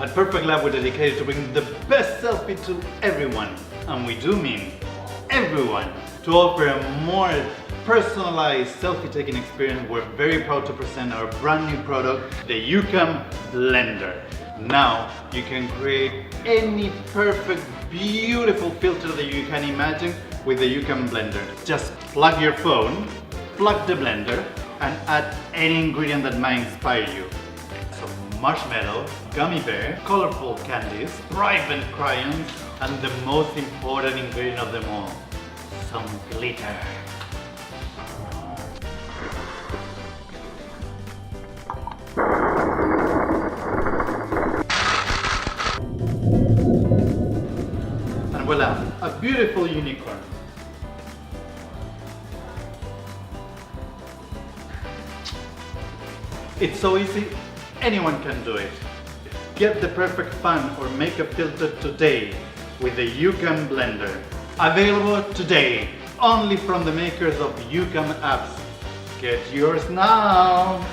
At Perfect Lab, we're dedicated to bring the best selfie to everyone, and we do mean everyone. To offer a more personalized selfie taking experience, we're very proud to present our brand new product, the YouCam Blender. Now you can create any perfect, beautiful filter that you can imagine with the YouCam Blender. Just plug your phone, plug the blender, and add any ingredient that might inspire you. So marshmallow, gummy bear, colorful candies, private crayons, and the most important ingredient of them all, some glitter. And voila, a beautiful unicorn. It's so easy, anyone can do it. Get the perfect fun or makeup filter today with the YouCam Blender. Available today, only from the makers of YouCam apps. Get yours now!